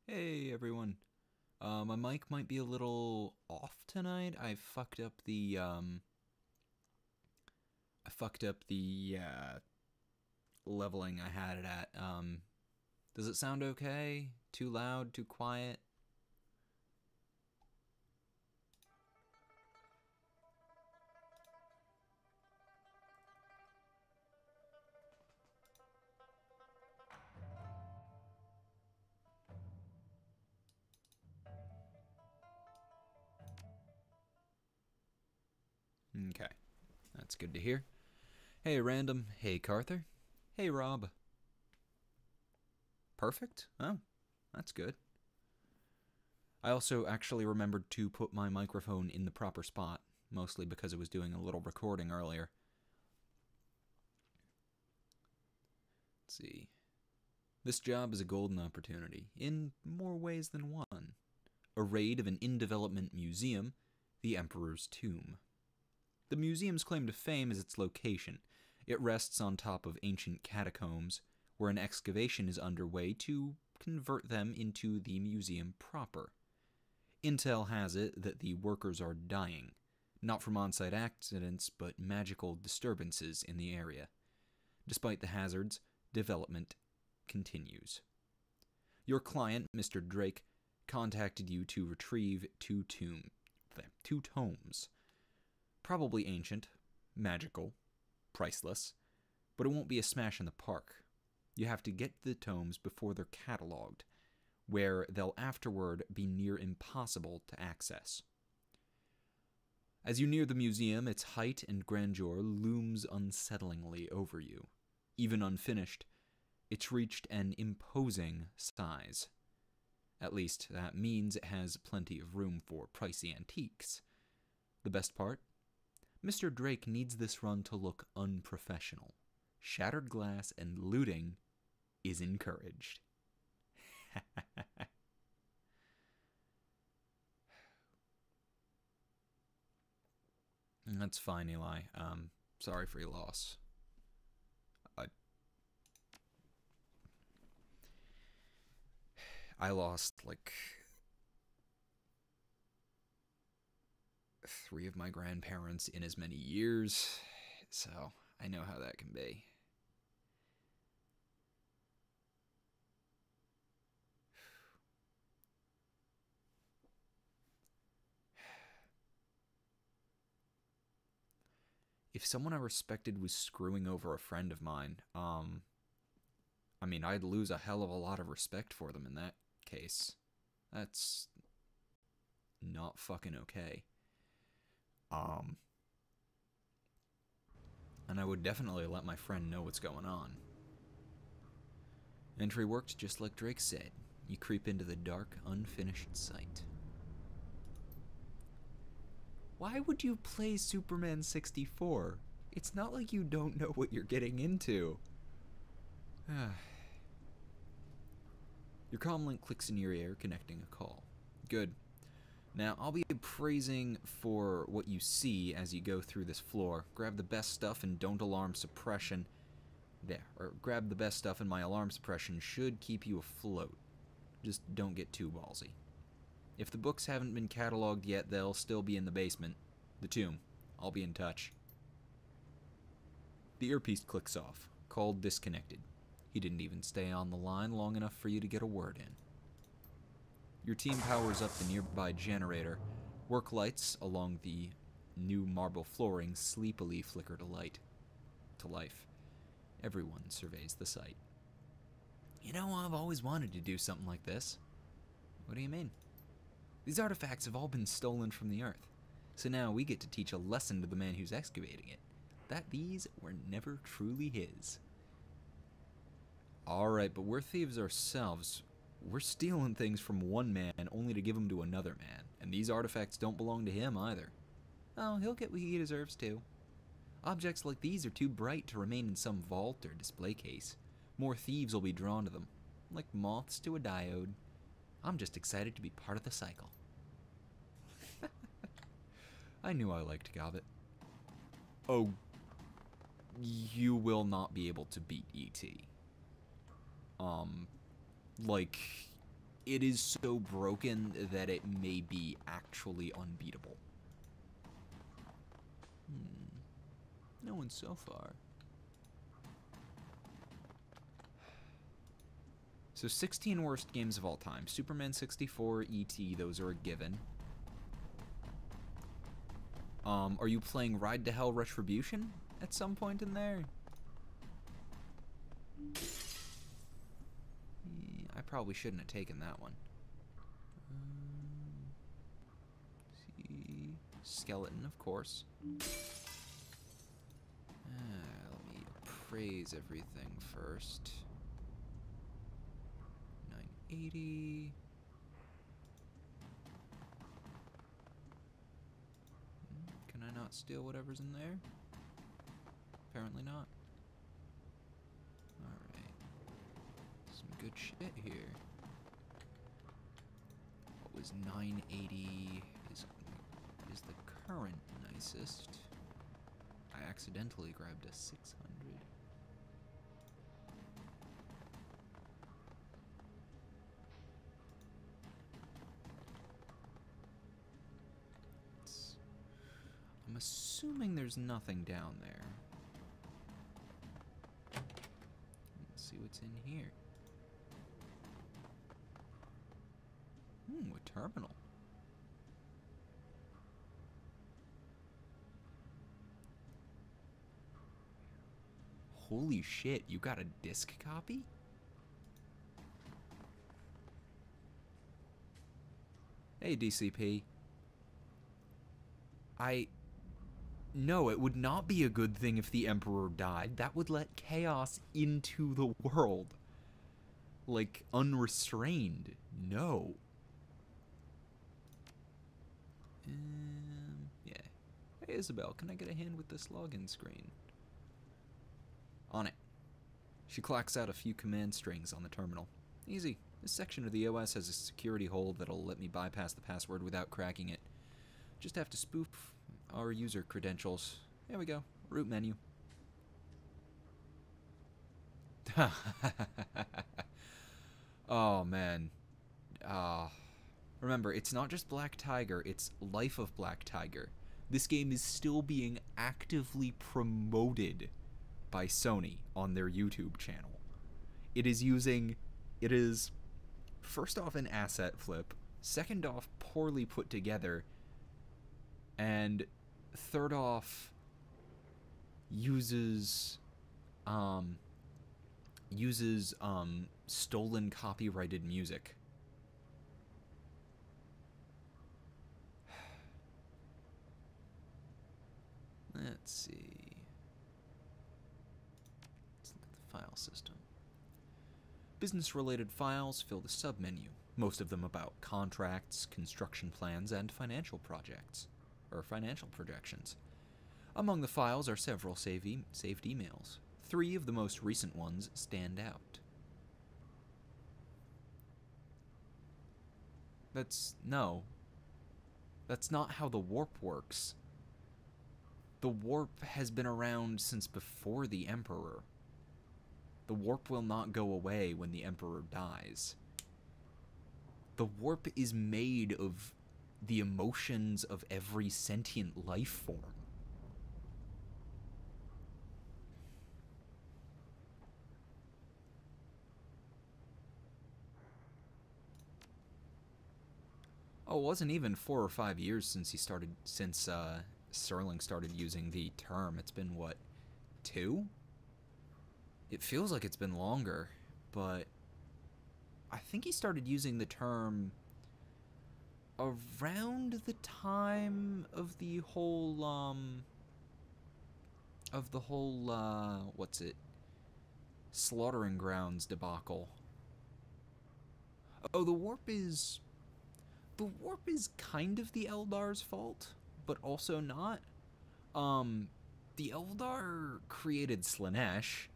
Hey everyone. My mic might be a little off tonight. I fucked up the leveling I had it at. Does it sound okay? Too loud? Too quiet? Okay, that's good to hear. Hey Random. Hey Carther. Hey Rob. Perfect. Oh, that's good. I also actually remembered to put my microphone in the proper spot, mostly because I was doing a little recording earlier. Let's see. This job is a golden opportunity, in more ways than one. A raid of an in-development museum, the Emperor's Tomb. The museum's claim to fame is its location. It rests on top of ancient catacombs, where an excavation is underway to convert them into the museum proper. Intel has it that the workers are dying, not from on-site accidents, but magical disturbances in the area. Despite the hazards, development continues. Your client, Mr. Drake, contacted you to retrieve two tomes. Probably ancient, magical, priceless, but it won't be a smash in the park. You have to get the tomes before they're cataloged, where they'll afterward be near impossible to access. As you near the museum, its height and grandeur looms unsettlingly over you. Even unfinished, it's reached an imposing size. At least, that means it has plenty of room for pricey antiques. The best part? Mr. Drake needs this run to look unprofessional. Shattered glass and looting is encouraged. That's fine, Eli. Sorry for your loss. I lost like three of my grandparents in as many years, so I know how that can be. If someone I respected was screwing over a friend of mine, I'd lose a hell of a lot of respect for them in that case. That's not fucking okay. And I would definitely let my friend know what's going on. Entry worked just like Drake said. You creep into the dark, unfinished site. Why would you play Superman 64? It's not like you don't know what you're getting into. Your comlink clicks in your ear, connecting a call. Good. Now, I'll be praising for what you see as you go through this floor. Grab the best stuff and don't alarm suppression. Grab the best stuff and my alarm suppression should keep you afloat. Just don't get too ballsy. If the books haven't been cataloged yet, they'll still be in the basement. The tomb. I'll be in touch. The earpiece clicks off. Call disconnected. He didn't even stay on the line long enough for you to get a word in. Your team powers up the nearby generator. Work lights along the new marble flooring sleepily flicker to life. Everyone surveys the site. You know, I've always wanted to do something like this. What do you mean? These artifacts have all been stolen from the Earth. So now we get to teach a lesson to the man who's excavating it. That these were never truly his. Alright, but we're thieves ourselves. We're stealing things from one man only to give them to another man. And these artifacts don't belong to him either. Oh, he'll get what he deserves too. Objects like these are too bright to remain in some vault or display case. More thieves will be drawn to them, like moths to a diode. I'm just excited to be part of the cycle. I knew I liked Gobbet. Oh, you will not be able to beat E.T. Like, it is so broken that it may be actually unbeatable. No one so far. So 16 worst games of all time. Superman 64, E.T., those are a given. Are you playing Ride to Hell Retribution at some point in there? I probably shouldn't have taken that one. See, skeleton, of course. Let me appraise everything first. 980. Can I not steal whatever's in there? Apparently not. Alright. Some good shit here. What was 980 is the current nicest. I accidentally grabbed a 600. I'm assuming there's nothing down there. Let's see what's in here. A terminal. Holy shit, you got a disc copy? Hey, DCP. No, it would not be a good thing if the Emperor died. That would let chaos into the world. Like, unrestrained. No. Yeah. Hey, Isabel, can I get a hand with this login screen? On it. She clacks out a few command strings on the terminal. Easy. This section of the OS has a security hole that'll let me bypass the password without cracking it. Just have to spoof our user credentials. There we go. Root menu. Oh, man. Remember, it's not just Black Tiger, it's Life of Black Tiger. This game is still being actively promoted by Sony on their YouTube channel. It is, first off, an asset flip, second off, poorly put together, and third off, uses stolen copyrighted music. Let's see. Let's look at the file system. Business-related files fill the submenu, most of them about contracts, construction plans, and financial projects, or financial projections. Among the files are several saved emails. 3 of the most recent ones stand out. That's not how the warp works. The warp has been around since before the Emperor. The warp will not go away when the Emperor dies. The warp is made of the emotions of every sentient life form. Oh, it wasn't even 4 or 5 years since Sterling started using the term. It's been, what, 2? It feels like it's been longer, but I think he started using the term around the time of the whole, Slaughtering Grounds debacle. Oh, the warp is kind of the Eldar's fault, but also not. The Eldar created Slaanesh,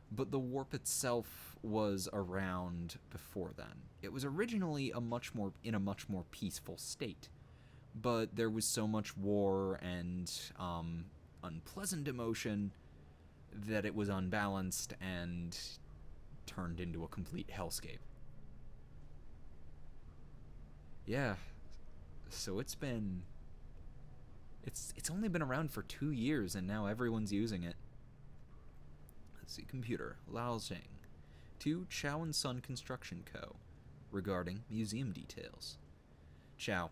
but the warp itself was around before then. It was originally in a much more peaceful state, but there was so much war and unpleasant emotion that it was unbalanced and turned into a complete hellscape. Yeah, so it's only been around for 2 years and now everyone's using it. Let's see, computer, Lao Zheng, to Chow and Son Construction Co. regarding museum details. Chow,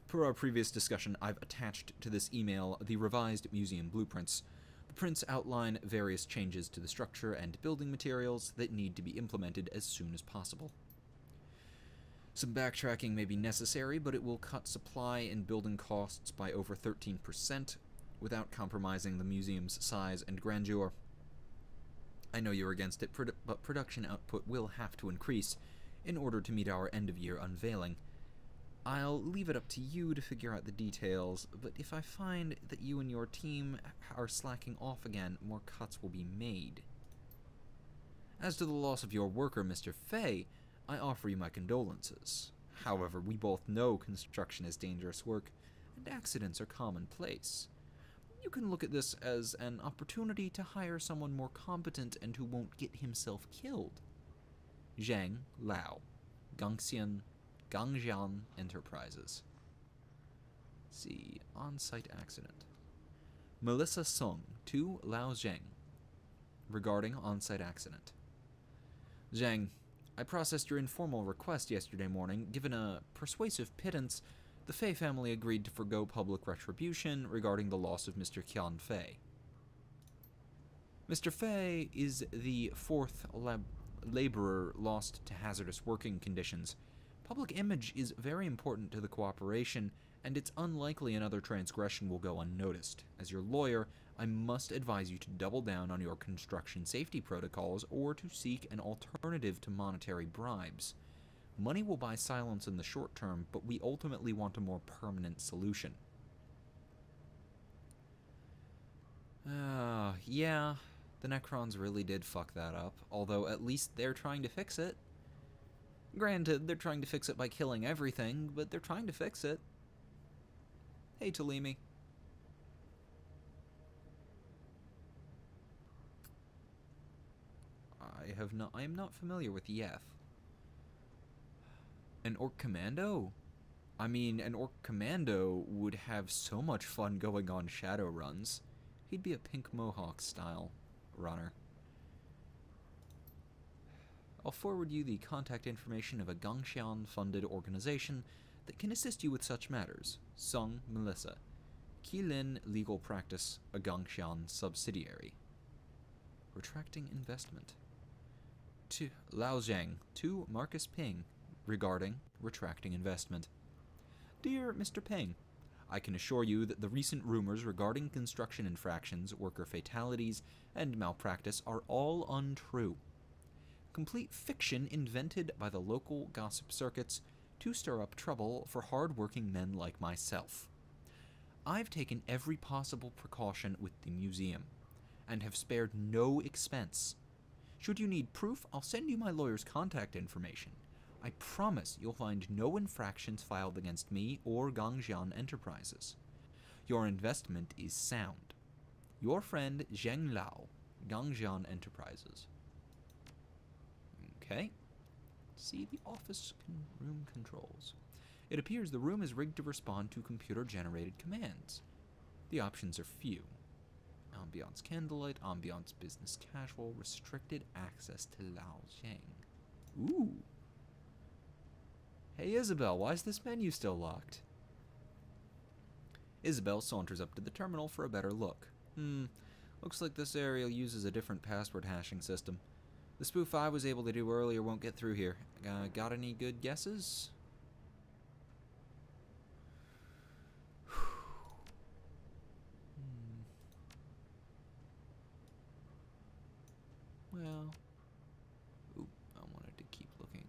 per our previous discussion, I've attached to this email the revised museum blueprints. The prints outline various changes to the structure and building materials that need to be implemented as soon as possible. Some backtracking may be necessary, but it will cut supply and building costs by over 13% without compromising the museum's size and grandeur. I know you're against it, but production output will have to increase in order to meet our end-of-year unveiling. I'll leave it up to you to figure out the details, but if I find that you and your team are slacking off again, more cuts will be made. As to the loss of your worker, Mr. Fay, I offer you my condolences. However, we both know construction is dangerous work, and accidents are commonplace. You can look at this as an opportunity to hire someone more competent and who won't get himself killed. Zhang Lao, Gangxian Enterprises. Let's see, on-site accident. Melissa Sung to Lao Zheng regarding on-site accident. Zhang, I processed your informal request yesterday morning. Given a persuasive pittance, the Fei family agreed to forgo public retribution regarding the loss of Mr. Qian Fei. Mr. Fei is the fourth laborer lost to hazardous working conditions. Public image is very important to the cooperation, and it's unlikely another transgression will go unnoticed. As your lawyer, I must advise you to double down on your construction safety protocols or to seek an alternative to monetary bribes. Money will buy silence in the short term, but we ultimately want a more permanent solution. Yeah, the Necrons really did fuck that up, although at least they're trying to fix it. Granted, they're trying to fix it by killing everything, but they're trying to fix it. Hey, Talimi. I am not familiar with Yef. An Orc Commando? I mean, an Orc Commando would have so much fun going on shadow runs. He'd be a pink mohawk style runner. I'll forward you the contact information of a Gangxian-funded organization that can assist you with such matters. Sung Melissa. Qilin Legal Practice, a Gangxian subsidiary. Retracting investment. To Lao Zhang, to Marcus Ping, regarding retracting investment. Dear Mr. Ping, I can assure you that the recent rumors regarding construction infractions, worker fatalities, and malpractice are all untrue. Complete fiction invented by the local gossip circuits to stir up trouble for hard-working men like myself. I've taken every possible precaution with the museum, and have spared no expense. Should you need proof, I'll send you my lawyer's contact information. I promise you'll find no infractions filed against me or Gangxian Enterprises. Your investment is sound. Your friend Zheng Lao, Gangxian Enterprises. Okay. See the office room controls. It appears the room is rigged to respond to computer-generated commands. The options are few. Ambiance candlelight, ambiance business casual, restricted access to Lao Zheng. Ooh. Hey Isabel, why is this menu still locked? Isabel saunters up to the terminal for a better look. Looks like this area uses a different password hashing system. The spoof I was able to do earlier won't get through here. Got any good guesses? Well, I wanted to keep looking.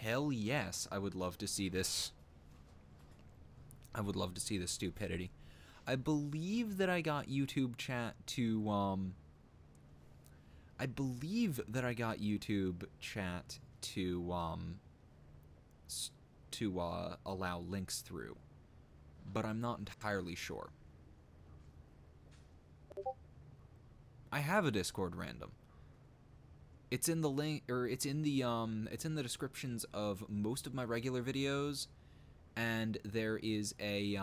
Hell yes, I would love to see this. I would love to see this stupidity. I believe that I got YouTube chat to, allow links through, but I'm not entirely sure. I have a Discord random. It's in the link, or it's in the descriptions of most of my regular videos, and there is a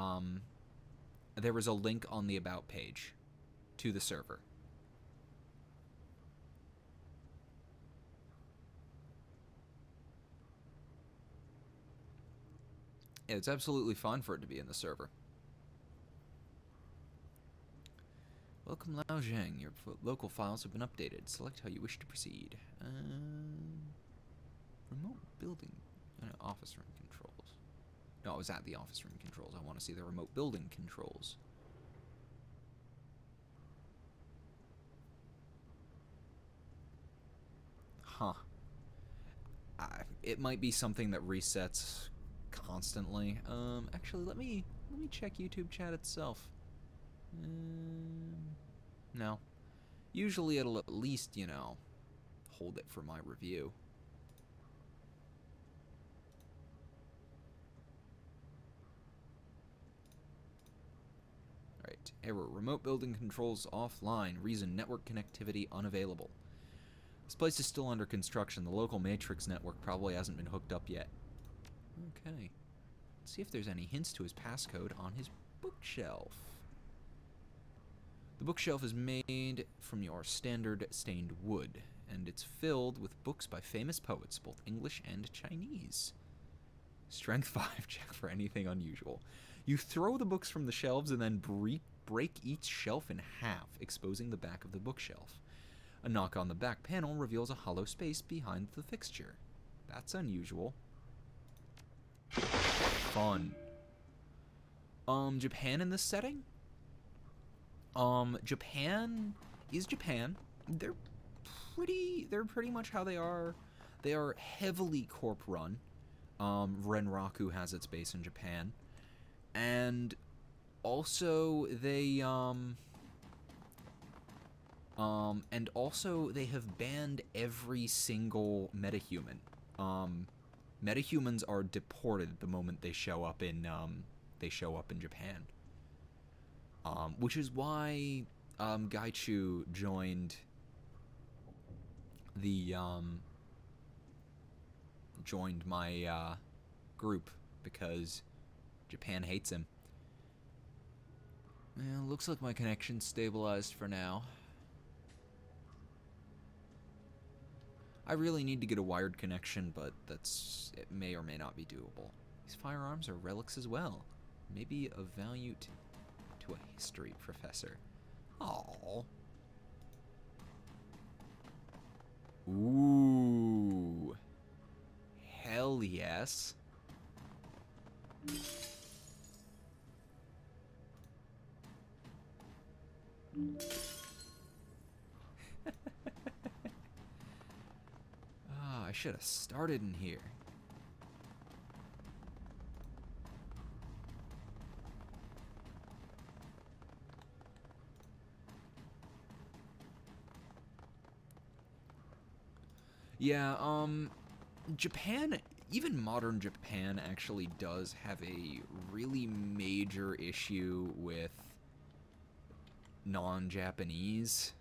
link on the about page to the server. Yeah, it's absolutely fine for it to be in the server. Welcome, Lao Zhang. Your local files have been updated. Select how you wish to proceed. Remote building, office room controls. No, I was at the office room controls. I want to see the remote building controls. Huh. It might be something that resets constantly. Actually, let me check YouTube chat itself. No. Usually it'll at least, hold it for my review. Alright, error. Remote building controls offline. Reason, network connectivity unavailable. This place is still under construction. The local matrix network probably hasn't been hooked up yet. Okay. Let's see if there's any hints to his passcode on his bookshelf. The bookshelf is made from your standard stained wood, and it's filled with books by famous poets, both English and Chinese. Strength 5 check for anything unusual. You throw the books from the shelves and then break each shelf in half, exposing the back of the bookshelf. A knock on the back panel reveals a hollow space behind the fixture. That's unusual. Fun. Japan in this setting? Japan is Japan. They're pretty much how they are. They are heavily corp run. Renraku has its base in Japan. And also they have banned every single metahuman. Metahumans are deported the moment they show up in Japan. Which is why Gaichu joined my group, because Japan hates him. Well, looks like my connection's stabilized for now. I really need to get a wired connection, but it may or may not be doable. These firearms are relics as well. Maybe of value to a history professor. Aww. Ooh. Hell yes. I should have started in here. Yeah, Japan, even modern Japan actually does have a really major issue with non-Japanese.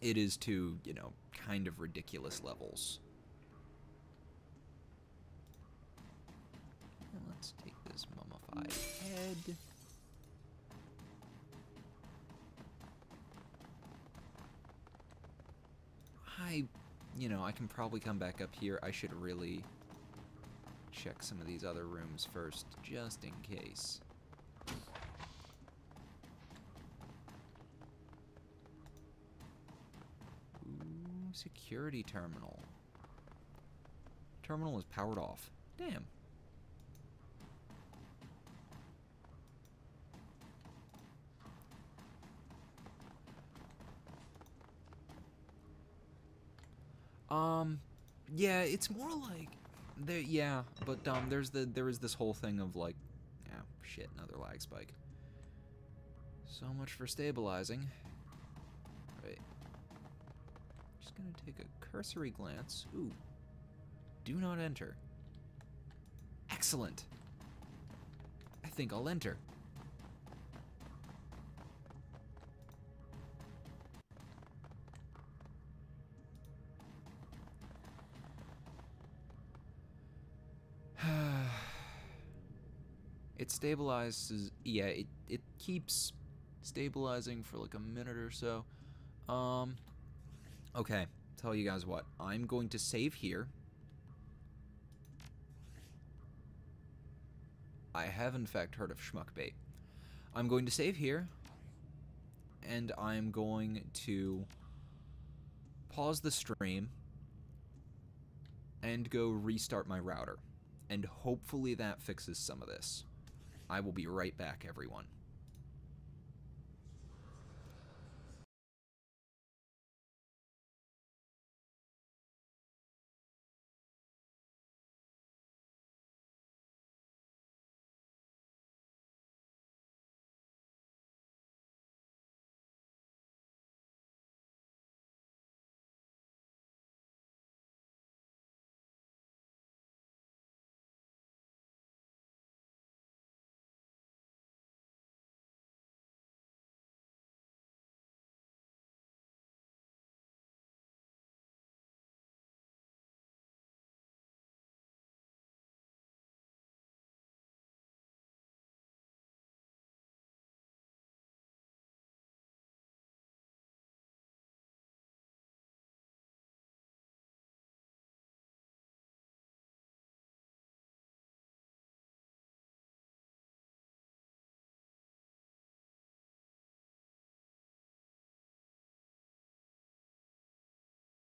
It is to, kind of ridiculous levels. Let's take this mummified head. I can probably come back up here. I should really check some of these other rooms first, just in case. Ooh, security terminal. Terminal is powered off. Damn. Yeah, it's more like there. Yeah, but there is this whole thing of like, yeah, shit, another lag spike. So much for stabilizing. Right. Just gonna take a cursory glance. Ooh. Do not enter. Excellent. I think I'll enter. It stabilizes, yeah, it keeps stabilizing for like a minute or so. Okay, tell you guys what, I'm going to save here. I have in fact heard of schmuckbait. I'm going to save here, and I'm going to pause the stream and go restart my router. And hopefully that fixes some of this. I will be right back, everyone.